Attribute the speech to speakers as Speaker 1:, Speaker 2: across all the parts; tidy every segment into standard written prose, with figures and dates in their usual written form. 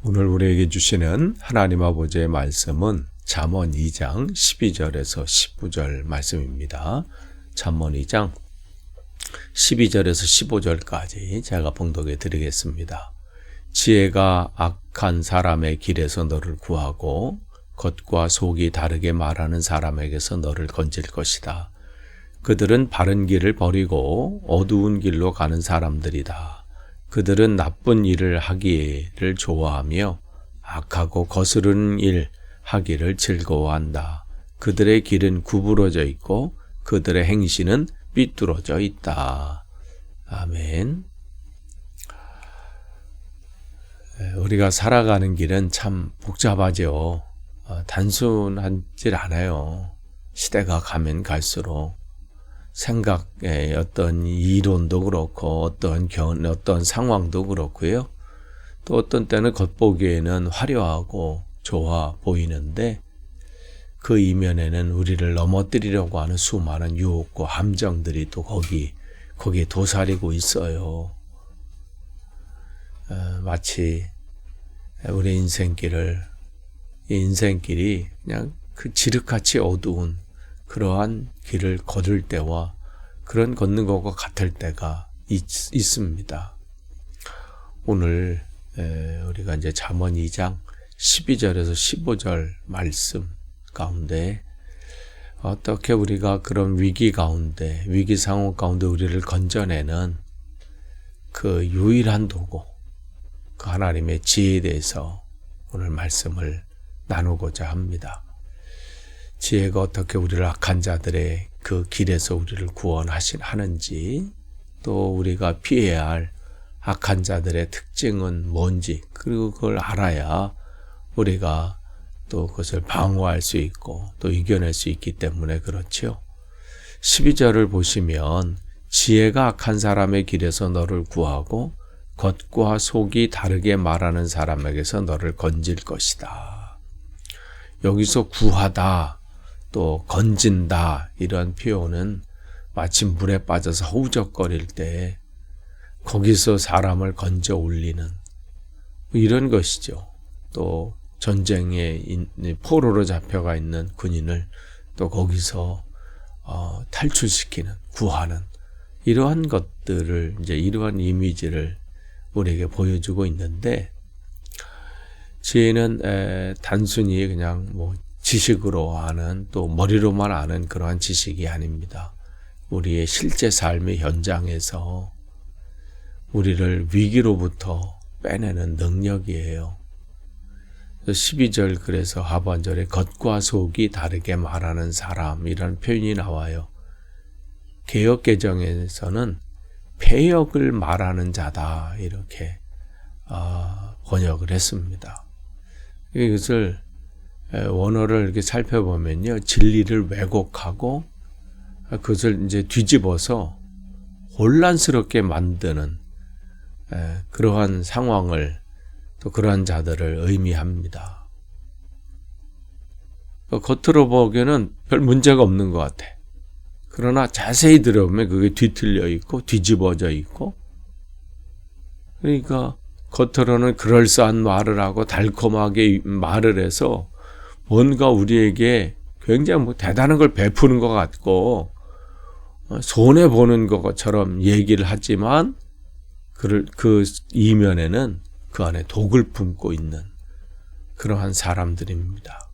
Speaker 1: 오늘 우리에게 주시는 하나님 아버지의 말씀은 잠언 2장 12절에서 19절 말씀입니다. 잠언 2장 12절에서 15절까지 제가 봉독해 드리겠습니다. 지혜가 악한 사람의 길에서 너를 구하고 겉과 속이 다르게 말하는 사람에게서 너를 건질 것이다. 그들은 바른 길을 버리고 어두운 길로 가는 사람들이다. 그들은 나쁜 일을 하기를 좋아하며 악하고 거스르는 일 하기를 즐거워한다. 그들의 길은 구부러져 있고 그들의 행실은 삐뚤어져 있다. 아멘. 우리가 살아가는 길은 참 복잡하죠. 단순하지 않아요. 시대가 가면 갈수록 생각의 어떤 이론도 그렇고 어떤 상황도 그렇고요. 또 어떤 때는 겉보기에는 화려하고 좋아 보이는데 그 이면에는 우리를 넘어뜨리려고 하는 수많은 유혹과 함정들이 또 거기에 도사리고 있어요. 마치 우리 인생길이 그냥 그 지륵같이 어두운 그러한 길을 걸을 때와 그런 걷는 것과 같을 때가 있습니다. 오늘 우리가 이제 잠언 2장 12절에서 15절 말씀 가운데 어떻게 우리가 그런 위기 상황 가운데 우리를 건져내는 그 유일한 도구, 그 하나님의 지혜에 대해서 오늘 말씀을 나누고자 합니다. 지혜가 어떻게 우리를 악한 자들의 그 길에서 우리를 구원하는지, 또 우리가 피해야 할 악한 자들의 특징은 뭔지, 그리고 그걸 알아야 우리가 또 그것을 방어할 수 있고 또 이겨낼 수 있기 때문에 그렇죠. 12절을 보시면 지혜가 악한 사람의 길에서 너를 구하고 겉과 속이 다르게 말하는 사람에게서 너를 건질 것이다. 여기서 구하다, 또 건진다 이런 표현은 마치 물에 빠져서 허우적거릴 때 거기서 사람을 건져 올리는 이런 것이죠. 또 전쟁에 포로로 잡혀가 있는 군인을 또 거기서 탈출시키는, 구하는 이러한 것들을 이러한 이미지를 우리에게 보여주고 있는데, 지혜는 단순히 그냥 지식으로 아는, 또 머리로만 아는 그러한 지식이 아닙니다. 우리의 실제 삶의 현장에서 우리를 위기로부터 빼내는 능력이에요. 12절 그래서 하반절에 겉과 속이 다르게 말하는 사람이라는 표현이 나와요. 개역개정에서는 폐역을 말하는 자다 이렇게 번역을 했습니다. 이것을 원어를 이렇게 살펴보면요, 진리를 왜곡하고 그것을 뒤집어서 혼란스럽게 만드는 그러한 상황을, 또 그러한 자들을 의미합니다. 겉으로 보기에는 별 문제가 없는 것 같아. 그러나 자세히 들어보면 그게 뒤틀려 있고 뒤집어져 있고, 그러니까 겉으로는 그럴싸한 말을 하고 달콤하게 말을 해서 뭔가 우리에게 굉장히 대단한 걸 베푸는 것 같고 손해보는 것처럼 얘기를 하지만 그 이면에는 그 안에 독을 품고 있는 그러한 사람들입니다.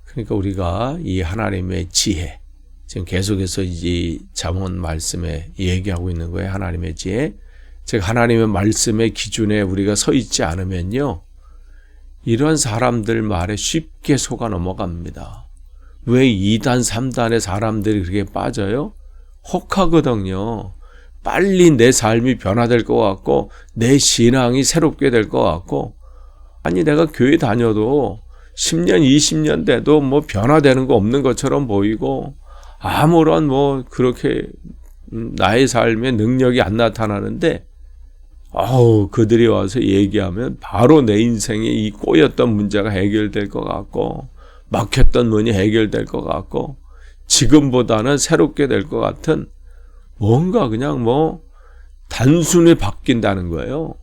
Speaker 1: 그러니까 우리가 이 하나님의 지혜, 지금 계속해서 이 잠언 말씀에 얘기하고 있는 거예요. 하나님의 지혜. 즉 하나님의 말씀의 기준에 우리가 서 있지 않으면요, 이러한 사람들 말에 쉽게 속아 넘어갑니다. 왜 2단, 3단의 사람들이 그렇게 빠져요? 혹하거든요. 빨리 내 삶이 변화될 것 같고 내 신앙이 새롭게 될 것 같고, 아니 내가 교회 다녀도 10년, 20년 돼도 변화되는 거 없는 것처럼 보이고 아무런 그렇게 나의 삶에 능력이 안 나타나는데 그들이 와서 얘기하면 바로 내 인생에 이 꼬였던 문제가 해결될 것 같고 막혔던 문이 해결될 것 같고 지금보다는 새롭게 될 것 같은 뭔가 그냥 단순히 바뀐다는 거예요.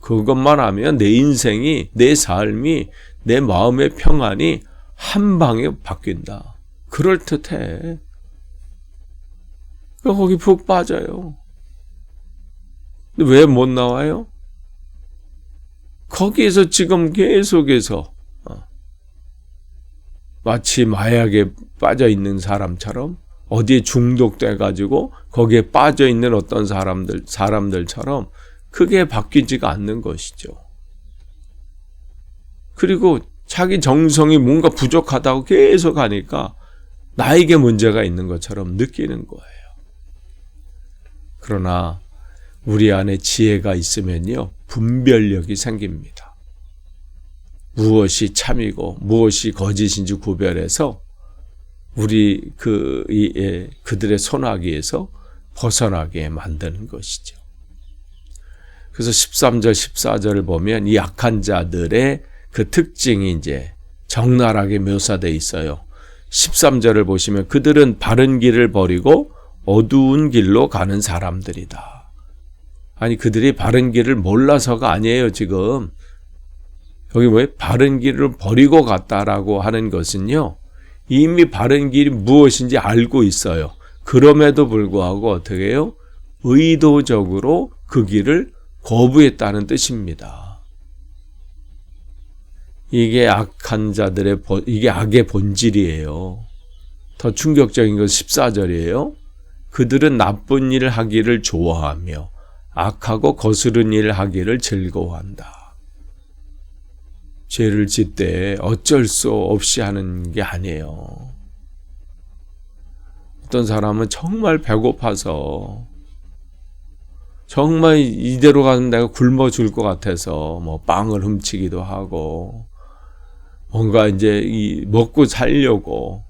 Speaker 1: 그것만 하면 내 인생이, 내 삶이, 내 마음의 평안이 한 방에 바뀐다. 그럴듯해. 그러니까 거기 푹 빠져요. 근데 왜 못 나와요? 거기에서 지금 계속해서 마치 마약에 빠져 있는 사람처럼 어디에 중독돼가지고 거기에 빠져 있는 어떤 사람들처럼 그게 바뀌지가 않는 것이죠. 그리고 자기 정성이 뭔가 부족하다고 계속 하니까 나에게 문제가 있는 것처럼 느끼는 거예요. 그러나 우리 안에 지혜가 있으면요, 분별력이 생깁니다. 무엇이 참이고 무엇이 거짓인지 구별해서 우리 그들의 손아귀에서 벗어나게 만드는 것이죠. 그래서 13절, 14절을 보면 이 악한 자들의 그 특징이 이제 적나라하게 묘사되어 있어요. 13절을 보시면 그들은 바른 길을 버리고 어두운 길로 가는 사람들이다. 아니, 그들이 바른 길을 몰라서가 아니에요, 지금. 여기 뭐예요? 바른 길을 버리고 갔다라고 하는 것은요, 이미 바른 길이 무엇인지 알고 있어요. 그럼에도 불구하고 어떻게 해요? 의도적으로 그 길을 거부했다는 뜻입니다. 이게 악한 자들의, 이게 악의 본질이에요. 더 충격적인 건 14절이에요. 그들은 나쁜 일을 하기를 좋아하며 악하고 거스른 일을 하기를 즐거워한다. 죄를 짓때 어쩔 수 없이 하는 게 아니에요. 어떤 사람은 정말 배고파서 정말 이대로 가면 내가 굶어 죽을 것 같아서 뭐 빵을 훔치기도 하고 뭔가 이제 먹고 살려고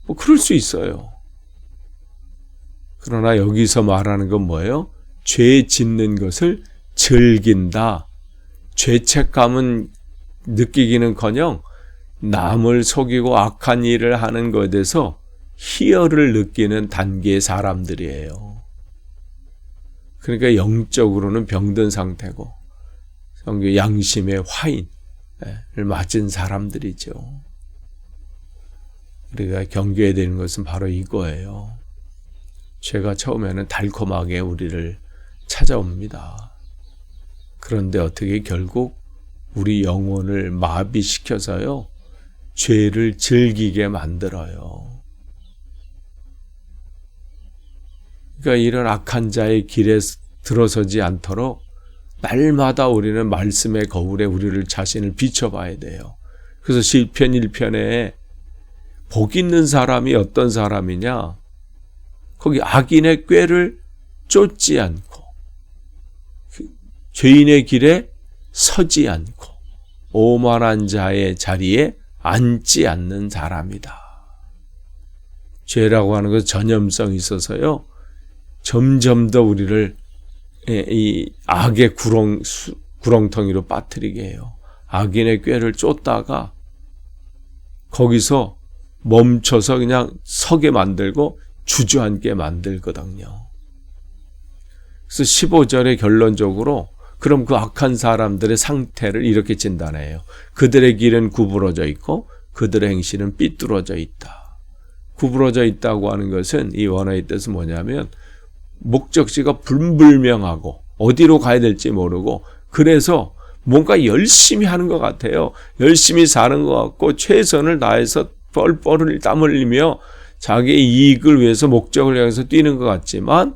Speaker 1: 뭐 그럴 수 있어요. 그러나 여기서 말하는 건 뭐예요? 죄 짓는 것을 즐긴다. 죄책감은 느끼기는커녕 남을 속이고 악한 일을 하는 것에 대해서 희열을 느끼는 단계의 사람들이에요. 그러니까 영적으로는 병든 상태고 양심의 화인을 맞은 사람들이죠. 우리가 경계해야 되는 것은 바로 이거예요. 죄가 처음에는 달콤하게 우리를 찾아옵니다. 그런데 어떻게 결국 우리 영혼을 마비시켜서요, 죄를 즐기게 만들어요. 그러니까 이런 악한 자의 길에 들어서지 않도록 날마다 우리는 말씀의 거울에 우리를 자신을 비춰봐야 돼요. 그래서 시편 1편에 복 있는 사람이 어떤 사람이냐? 거기 악인의 꾀를 쫓지 않고 죄인의 길에 서지 않고 오만한 자의 자리에 앉지 않는 사람이다. 죄라고 하는 것은 전염성이 있어서요, 점점 더 우리를 이 악의 구렁텅이로 빠뜨리게 해요. 악인의 꾀를 쫓다가 거기서 멈춰서 그냥 서게 만들고 주저앉게 만들거든요. 그래서 15절에 결론적으로 그럼 그 악한 사람들의 상태를 이렇게 진단해요. 그들의 길은 구부러져 있고 그들의 행실은 삐뚤어져 있다. 구부러져 있다고 하는 것은 이 원어의 뜻은 뭐냐면 목적지가 불분명하고 어디로 가야 될지 모르고 그래서 뭔가 열심히 하는 것 같아요. 열심히 사는 것 같고 최선을 다해서 뻘뻘 땀 흘리며 자기의 이익을 위해서 목적을 향해서 뛰는 것 같지만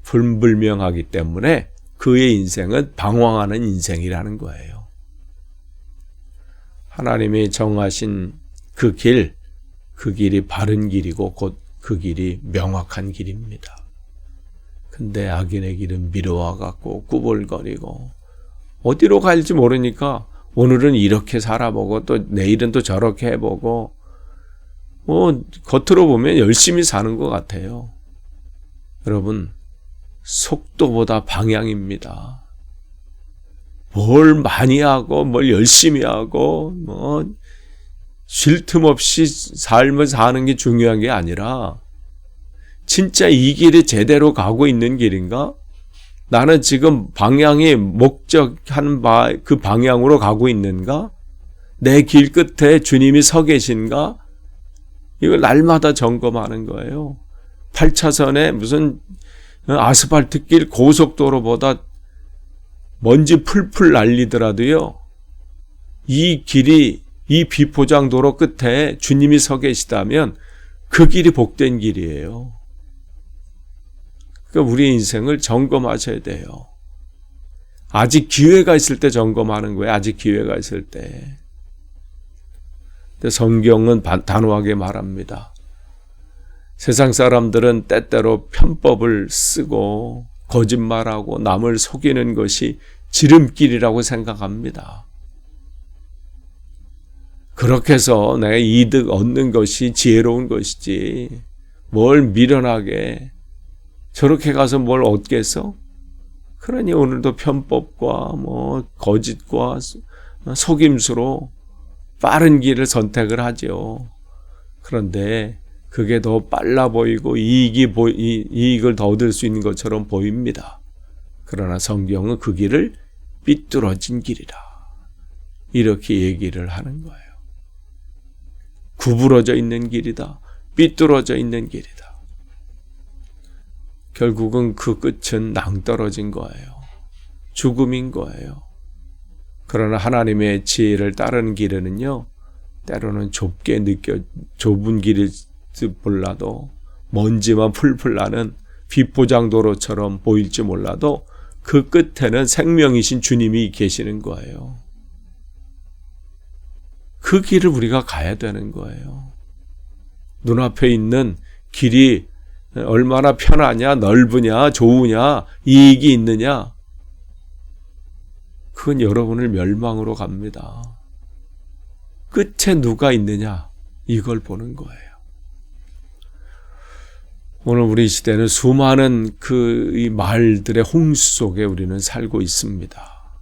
Speaker 1: 불분명하기 때문에 그의 인생은 방황하는 인생이라는 거예요. 하나님이 정하신 그 길이 바른 길이고 곧 그 길이 명확한 길입니다. 근데 악인의 길은 미루어 갖고 꾸불거리고 어디로 갈지 모르니까 오늘은 이렇게 살아보고 또 내일은 또 저렇게 해보고 겉으로 보면 열심히 사는 것 같아요. 여러분, 속도보다 방향입니다. 뭘 많이 하고 뭘 열심히 하고 쉴 틈 없이 삶을 사는 게 중요한 게 아니라 진짜 이 길이 제대로 가고 있는 길인가? 나는 지금 방향이 목적한 바 그 방향으로 가고 있는가? 내 길 끝에 주님이 서 계신가? 이걸 날마다 점검하는 거예요. 8차선에 무슨 아스팔트 길 고속도로보다 먼지 풀풀 날리더라도요, 이 길이, 이 비포장도로 끝에 주님이 서 계시다면 그 길이 복된 길이에요. 그러니까 우리 인생을 점검하셔야 돼요. 아직 기회가 있을 때 점검하는 거예요. 아직 기회가 있을 때. 근데 성경은 단호하게 말합니다. 세상 사람들은 때때로 편법을 쓰고 거짓말하고 남을 속이는 것이 지름길이라고 생각합니다. 그렇게 해서 내가 이득 얻는 것이 지혜로운 것이지, 뭘 미련하게 저렇게 가서 뭘 얻겠어? 그러니 오늘도 편법과 거짓과 속임수로 빠른 길을 선택을 하죠. 그런데 그게 더 빨라 보이고 이익을 더 얻을 수 있는 것처럼 보입니다. 그러나 성경은 그 길을 삐뚤어진 길이라 이렇게 얘기를 하는 거예요. 구부러져 있는 길이다. 삐뚤어져 있는 길이다. 결국은 그 끝은 낭떠러진 거예요. 죽음인 거예요. 그러나 하나님의 지혜를 따르는 길에는요, 때로는 좁은 길일지 몰라도, 먼지만 풀풀 나는 비포장도로처럼 보일지 몰라도 그 끝에는 생명이신 주님이 계시는 거예요. 그 길을 우리가 가야 되는 거예요. 눈앞에 있는 길이 얼마나 편하냐, 넓으냐, 좋으냐, 이익이 있느냐, 그건 여러분을 멸망으로 갑니다. 끝에 누가 있느냐, 이걸 보는 거예요. 오늘 우리 시대는 수많은 이 말들의 홍수 속에 우리는 살고 있습니다.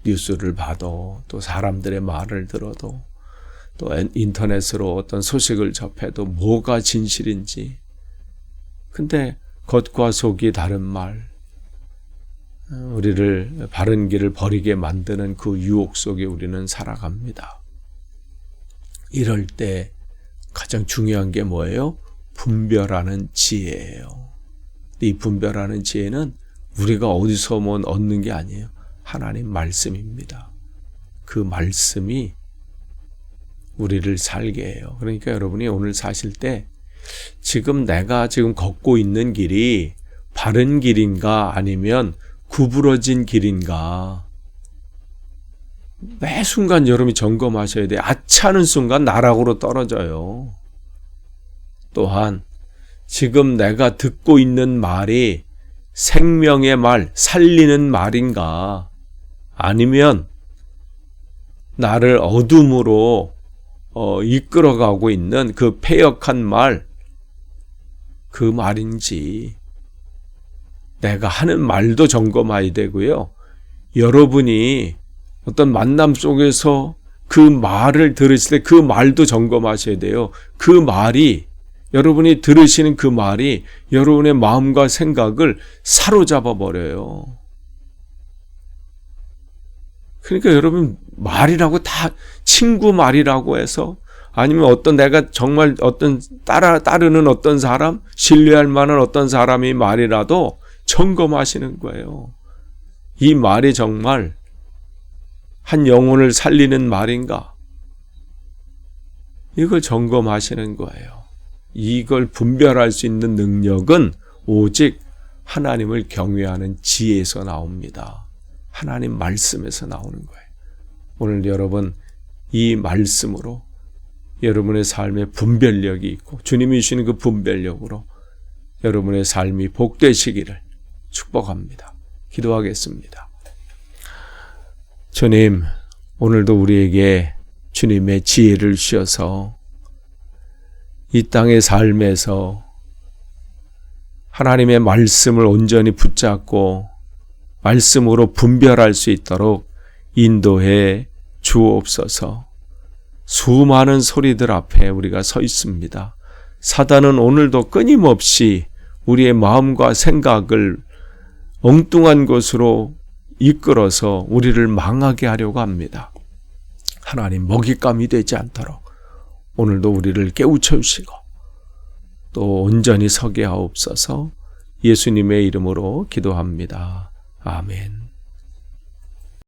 Speaker 1: 뉴스를 봐도, 또 사람들의 말을 들어도, 또 인터넷으로 어떤 소식을 접해도 뭐가 진실인지. 근데 겉과 속이 다른 말, 우리를 바른 길을 버리게 만드는 그 유혹 속에 우리는 살아갑니다. 이럴 때 가장 중요한 게 뭐예요? 분별하는 지혜예요. 이 분별하는 지혜는 우리가 어디서 얻는 게 아니에요. 하나님 말씀입니다. 그 말씀이 우리를 살게 해요. 그러니까 여러분이 오늘 사실 때 내가 지금 걷고 있는 길이 바른 길인가 아니면 구부러진 길인가, 매 순간 여러분이 점검하셔야 돼요. 아차하는 순간 나락으로 떨어져요. 또한 지금 내가 듣고 있는 말이 생명의 말, 살리는 말인가, 아니면 나를 어둠으로 이끌어가고 있는 그 패역한 말, 그 말인지, 내가 하는 말도 점검해야 되고요. 여러분이 어떤 만남 속에서 그 말을 들으실 때 그 말도 점검하셔야 돼요. 그 말이, 여러분이 들으시는 그 말이 여러분의 마음과 생각을 사로잡아 버려요. 그러니까 여러분, 말이라고 다 친구 말이라고 해서, 아니면 내가 정말 따르는 어떤 사람, 신뢰할 만한 어떤 사람의 말이라도 점검하시는 거예요. 이 말이 정말 한 영혼을 살리는 말인가? 이걸 점검하시는 거예요. 이걸 분별할 수 있는 능력은 오직 하나님을 경외하는 지혜에서 나옵니다. 하나님 말씀에서 나오는 거예요. 오늘 여러분, 이 말씀으로 여러분의 삶에 분별력이 있고 주님이 주시는 그 분별력으로 여러분의 삶이 복되시기를 축복합니다. 기도하겠습니다. 주님, 오늘도 우리에게 주님의 지혜를 주셔서 이 땅의 삶에서 하나님의 말씀을 온전히 붙잡고 말씀으로 분별할 수 있도록 인도해 주옵소서. 수많은 소리들 앞에 우리가 서 있습니다. 사단은 오늘도 끊임없이 우리의 마음과 생각을 엉뚱한 것으로 이끌어서 우리를 망하게 하려고 합니다. 하나님, 먹잇감이 되지 않도록 오늘도 우리를 깨우쳐 주시고 또 온전히 서게 하옵소서. 예수님의 이름으로 기도합니다. 아멘.